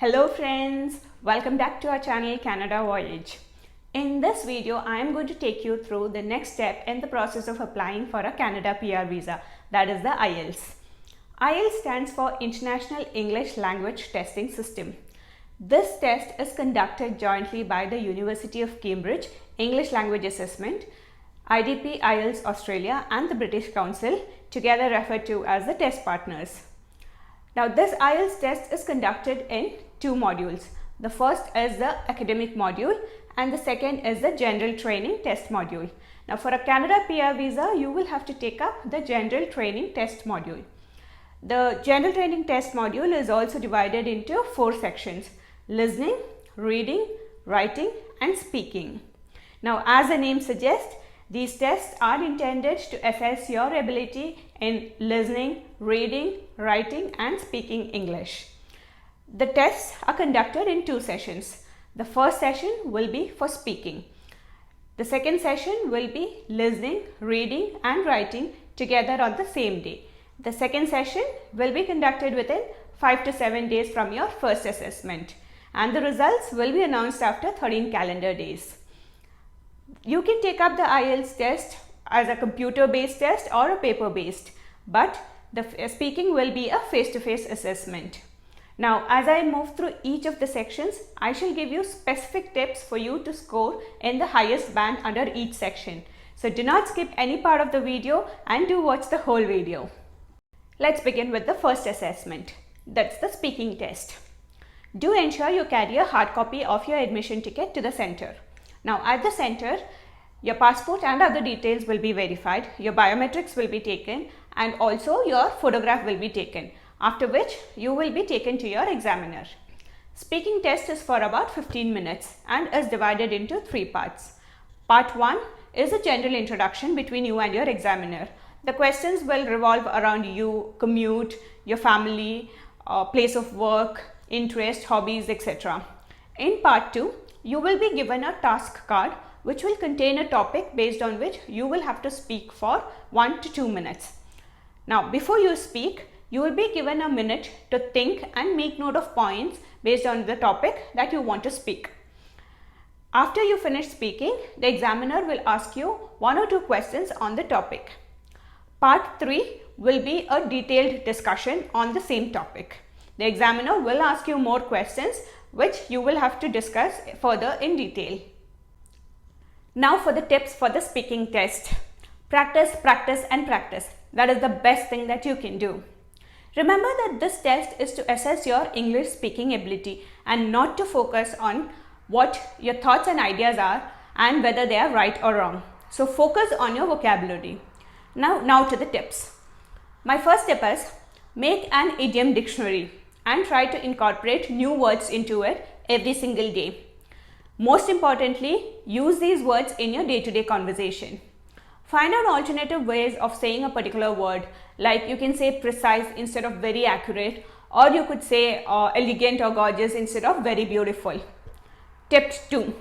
Hello friends, welcome back to our channel Canada Voyage. In this video, I am going to take you through the next step in the process of applying for a Canada PR visa, that is the IELTS. IELTS stands for International English Language Testing System. This test is conducted jointly by the University of Cambridge English Language Assessment, IDP IELTS Australia and the British Council, together referred to as the test partners. Now this IELTS test is conducted in two modules. The first is the academic module and the second is the general training test module. Now for a Canada PR visa, you will have to take up the general training test module. The general training test module is also divided into 4 sections: listening, reading, writing and speaking. Now as the name suggests, these tests are intended to assess your ability in listening, reading, writing and speaking English. The tests are conducted in 2 sessions. The first session will be for speaking. The second session will be listening, reading and writing together on the same day. The second session will be conducted within 5 to 7 days from your first assessment, and the results will be announced after 13 calendar days. You can take up the IELTS test as a computer-based test or a paper-based, but the speaking will be a face-to-face assessment. Now, as I move through each of the sections, I shall give you specific tips for you to score in the highest band under each section. So do not skip any part of the video and do watch the whole video. Let's begin with the first assessment. That's the speaking test. Do ensure you carry a hard copy of your admission ticket to the center. Now at the center, your passport and other details will be verified, your biometrics will be taken and also your photograph will be taken, after which you will be taken to your examiner. Speaking test is for about 15 minutes and is divided into 3 parts. Part 1 is a general introduction between you and your examiner. The questions will revolve around you, commute, your family, place of work, interest, hobbies, etc. In part 2, you will be given a task card which will contain a topic based on which you will have to speak for 1 to 2 minutes. Now before you speak, you will be given a minute to think and make note of points based on the topic that you want to speak. After you finish speaking, the examiner will ask you 1 or 2 questions on the topic. Part 3 will be a detailed discussion on the same topic. The examiner will ask you more questions which you will have to discuss further in detail. Now for the tips for the speaking test. Practice, practice and practice. That is the best thing that you can do. Remember that this test is to assess your English speaking ability and not to focus on what your thoughts and ideas are and whether they are right or wrong. So focus on your vocabulary. Now to the tips. My first tip is make an idiom dictionary and try to incorporate new words into it every single day. Most importantly, use these words in your day-to-day conversation. Find out alternative ways of saying a particular word, like you can say precise instead of very accurate, or you could say elegant or gorgeous instead of very beautiful. Tip 2.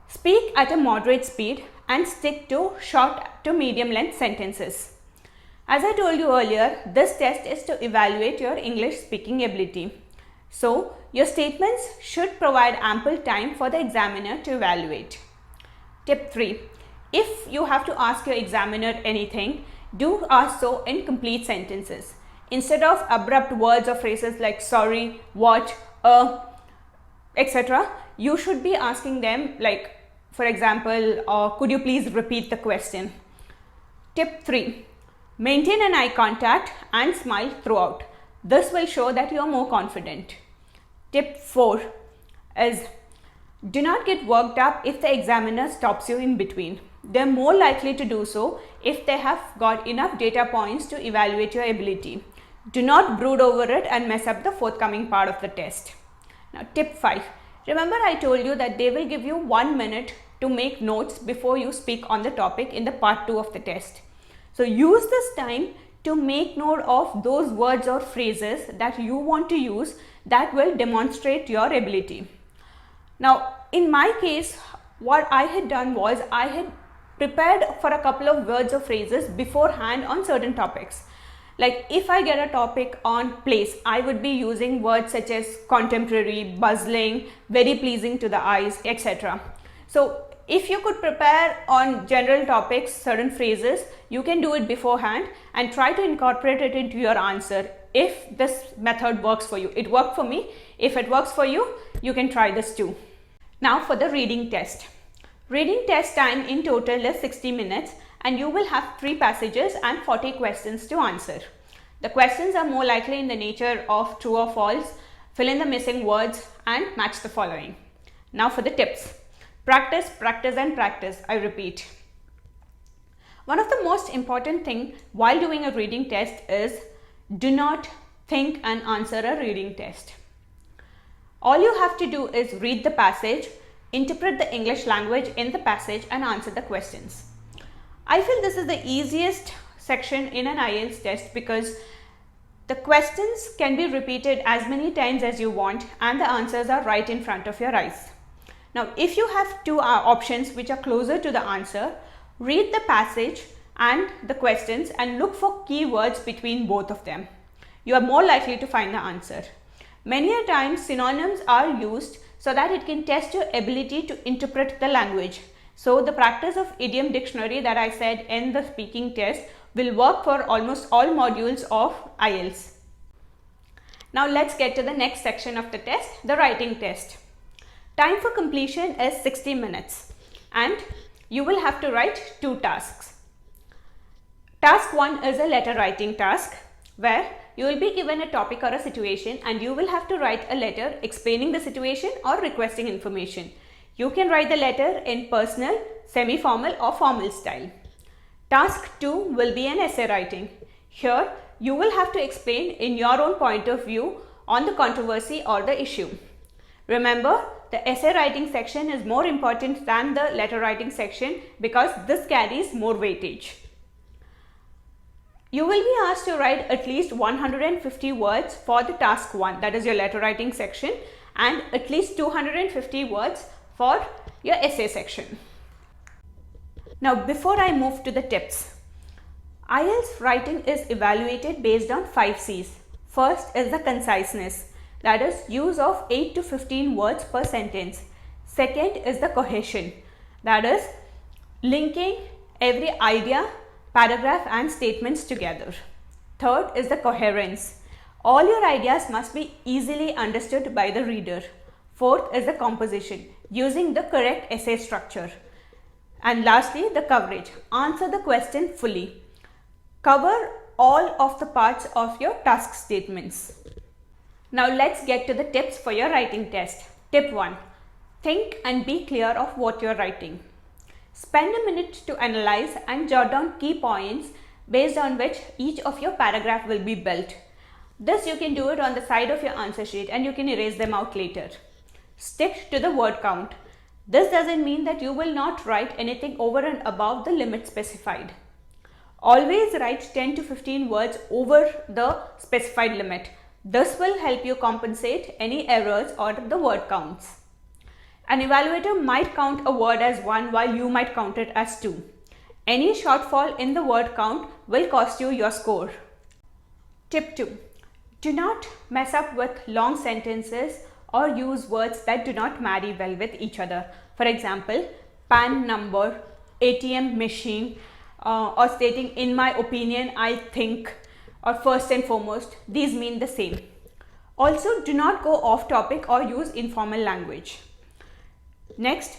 Speak at a moderate speed and stick to short to medium length sentences. As I told you earlier, this test is to evaluate your English speaking ability. So, your statements should provide ample time for the examiner to evaluate. Tip 3. If you have to ask your examiner anything, do ask so in complete sentences. Instead of abrupt words or phrases like sorry, what, etc., you should be asking them like, for example, could you please repeat the question? Tip 3. Maintain an eye contact and smile throughout. This will show that you are more confident. Tip 4 is do not get worked up if the examiner stops you in between. They are more likely to do so if they have got enough data points to evaluate your ability. Do not brood over it and mess up the forthcoming part of the test. Now tip 5. Remember I told you that they will give you 1 minute to make notes before you speak on the topic in the part 2 of the test. So use this time to make note of those words or phrases that you want to use that will demonstrate your ability. Now in my case, what I had done was I had prepared for a couple of words or phrases beforehand on certain topics. Like if I get a topic on place, I would be using words such as contemporary, bustling, very pleasing to the eyes, etc. So if you could prepare on general topics certain phrases, you can do it beforehand and try to incorporate it into your answer if this method works for you. It worked for me. If it works for you, you can try this too. Now for the reading test. Reading test time in total is 60 minutes and you will have 3 passages and 40 questions to answer. The questions are more likely in the nature of true or false, fill in the missing words and match the following. Now for the tips. Practice, practice and practice. I repeat. One of the most important thing while doing a reading test is do not think and answer a reading test. All you have to do is read the passage, interpret the English language in the passage and answer the questions. I feel this is the easiest section in an IELTS test because the questions can be repeated as many times as you want and the answers are right in front of your eyes. Now, if you have 2 options which are closer to the answer, read the passage and the questions and look for keywords between both of them. You are more likely to find the answer. Many a times synonyms are used so that it can test your ability to interpret the language. So the practice of idiom dictionary that I said in the speaking test will work for almost all modules of IELTS. Now let's get to the next section of the test, the writing test. Time for completion is 60 minutes and you will have to write 2 tasks. Task 1 is a letter writing task where you will be given a topic or a situation and you will have to write a letter explaining the situation or requesting information. You can write the letter in personal, semi-formal or formal style. Task 2 will be an essay writing. Here you will have to explain in your own point of view on the controversy or the issue. Remember, the essay writing section is more important than the letter writing section because this carries more weightage. You will be asked to write at least 150 words for the task 1, that is your letter writing section, and at least 250 words for your essay section. Now before I move to the tips, IELTS writing is evaluated based on 5 C's. First is the conciseness, that is use of 8 to 15 words per sentence. Second is the cohesion, that is linking every idea, paragraph and statements together. Third is the coherence. All your ideas must be easily understood by the reader. Fourth is the composition, using the correct essay structure. And lastly, the coverage. Answer the question fully. Cover all of the parts of your task statements. Now let's get to the tips for your writing test. Tip 1. Think and be clear of what you're writing. Spend a minute to analyze and jot down key points based on which each of your paragraph will be built. This you can do it on the side of your answer sheet and you can erase them out later. Stick to the word count. This doesn't mean that you will not write anything over and above the limit specified. Always write 10 to 15 words over the specified limit. This will help you compensate any errors or the word counts. An evaluator might count a word as 1 while you might count it as 2. Any shortfall in the word count will cost you your score. Tip 2. Do not mess up with long sentences or use words that do not marry well with each other. For example, PAN number, ATM machine, or stating in my opinion, I think, or first and foremost. These mean the same. Also, do not go off topic or use informal language. Next,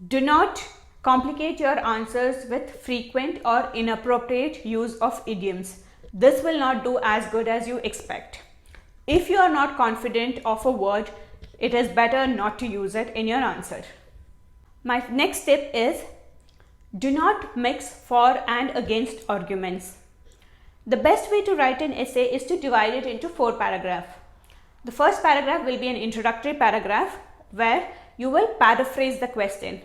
do not complicate your answers with frequent or inappropriate use of idioms. This will not do as good as you expect. If you are not confident of a word, it is better not to use it in your answer. My next tip is do not mix for and against arguments. The best way to write an essay is to divide it into 4 paragraphs. The first paragraph will be an introductory paragraph where you will paraphrase the question.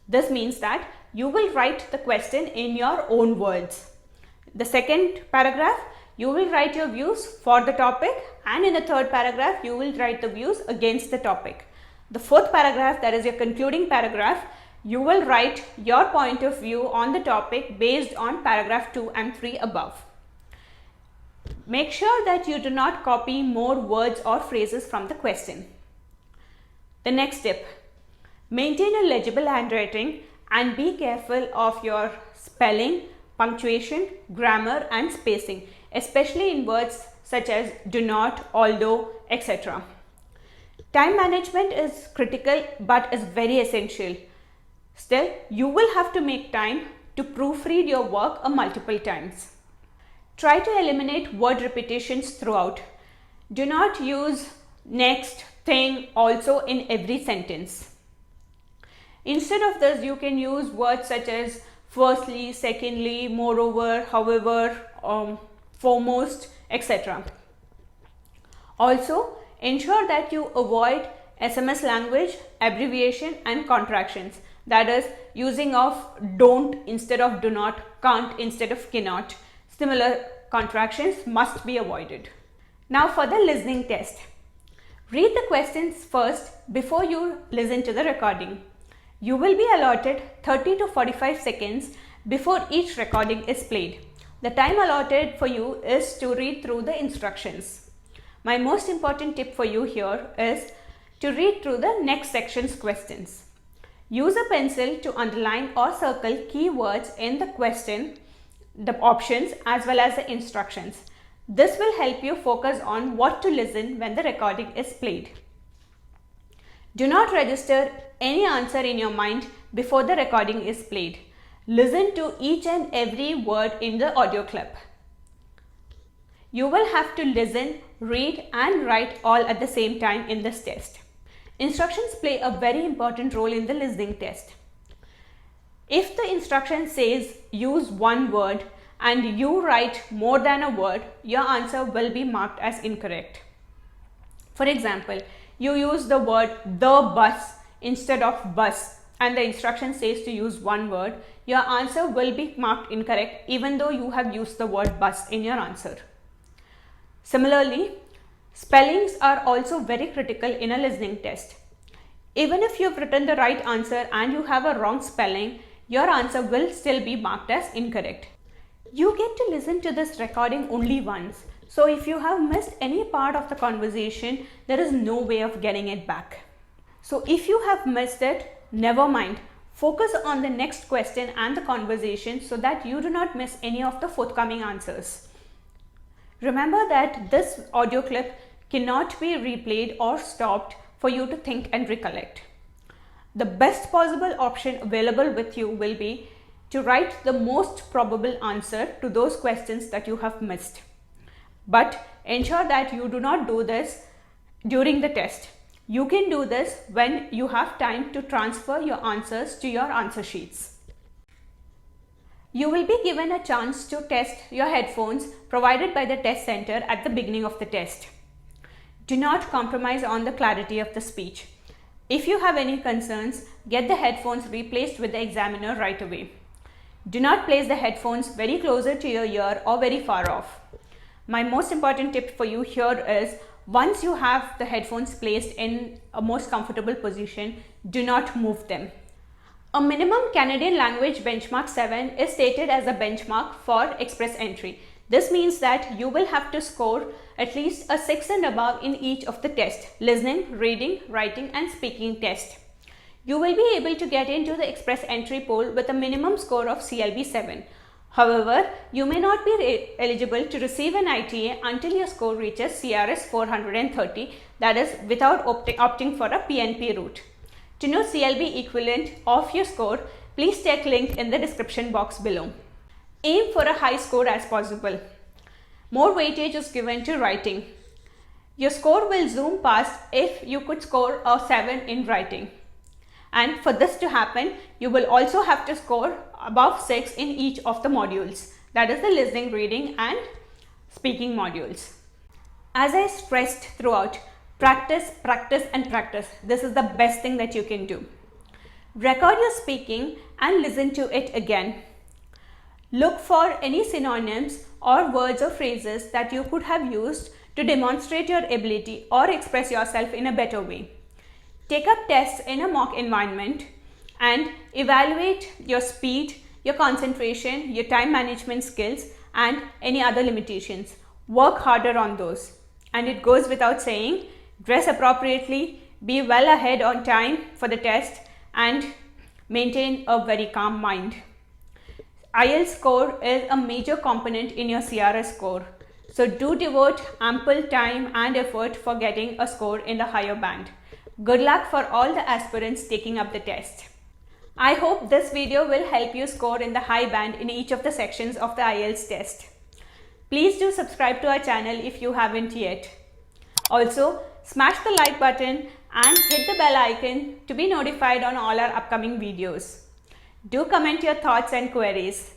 This means that you will write the question in your own words. The second paragraph, you will write your views for the topic, and in the third paragraph, you will write the views against the topic. The fourth paragraph, that is your concluding paragraph, you will write your point of view on the topic based on paragraph 2 and 3 above. Make sure that you do not copy more words or phrases from the question. The next tip, maintain a legible handwriting and be careful of your spelling, punctuation, grammar and spacing, especially in words such as do not, although, etc. Time management is critical but is very essential. Still, you will have to make time to proofread your work multiple times. Try to eliminate word repetitions throughout. Do not use next, thing, also in every sentence. Instead of this, you can use words such as firstly, secondly, moreover, however, foremost, etc. Also, ensure that you avoid SMS language, abbreviation and contractions. That is, using of don't instead of do not, can't instead of cannot. Similar contractions must be avoided. Now for the listening test. Read the questions first before you listen to the recording. You will be allotted 30 to 45 seconds before each recording is played. The time allotted for you is to read through the instructions. My most important tip for you here is to read through the next section's questions. Use a pencil to underline or circle keywords in the question, the options as well as the instructions. This will help you focus on what to listen when the recording is played. Do not register any answer in your mind before the recording is played. Listen to each and every word in the audio clip. You will have to listen, read and write all at the same time in this test. Instructions play a very important role in the listening test. If the instruction says use one word and you write more than a word, your answer will be marked as incorrect. For example, you use the word the bus instead of bus and the instruction says to use one word, your answer will be marked incorrect even though you have used the word bus in your answer. Similarly, spellings are also very critical in a listening test. Even if you have written the right answer and you have a wrong spelling, your answer will still be marked as incorrect. You get to listen to this recording only once. So if you have missed any part of the conversation, there is no way of getting it back. So if you have missed it, never mind. Focus on the next question and the conversation so that you do not miss any of the forthcoming answers. Remember that this audio clip cannot be replayed or stopped for you to think and recollect. The best possible option available with you will be to write the most probable answer to those questions that you have missed. But ensure that you do not do this during the test. You can do this when you have time to transfer your answers to your answer sheets. You will be given a chance to test your headphones provided by the test center at the beginning of the test. Do not compromise on the clarity of the speech. If you have any concerns, get the headphones replaced with the examiner right away. Do not place the headphones very closer to your ear or very far off. My most important tip for you here is once you have the headphones placed in a most comfortable position, do not move them. A minimum Canadian language benchmark 7 is stated as a benchmark for express entry. This means that you will have to score at least a 6 and above in each of the tests: listening, reading, writing and speaking test. You will be able to get into the express entry pool with a minimum score of CLB 7. However, you may not be eligible to receive an ITA until your score reaches CRS 430, that is without opting for a PNP route. To know CLB equivalent of your score, please check link in the description box below. Aim for a high score as possible. More weightage is given to writing. Your score will zoom past if you could score a 7 in writing. And for this to happen, you will also have to score above 6 in each of the modules, that is the listening, reading and speaking modules. As I stressed throughout, practice, practice and practice. This is the best thing that you can do. Record your speaking and listen to it again. Look for any synonyms or words or phrases that you could have used to demonstrate your ability or express yourself in a better way. Take up tests in a mock environment and evaluate your speed, your concentration, your time management skills and any other limitations. work harder on those. And it goes without saying, dress appropriately, be well ahead on time for the test, and maintain a very calm mind. IELTS score is a major component in your CRS score. So do devote ample time and effort for getting a score in the higher band. Good luck for all the aspirants taking up the test. I hope this video will help you score in the high band in each of the sections of the IELTS test. Please do subscribe to our channel if you haven't yet. Also, smash the like button and hit the bell icon to be notified on all our upcoming videos. Do comment your thoughts and queries.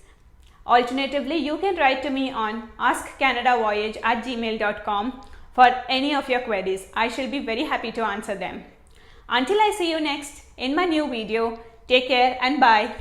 Alternatively, you can write to me on askcanadavoyage@gmail.com for any of your queries. I shall be very happy to answer them. Until I see you next in my new video, take care and bye.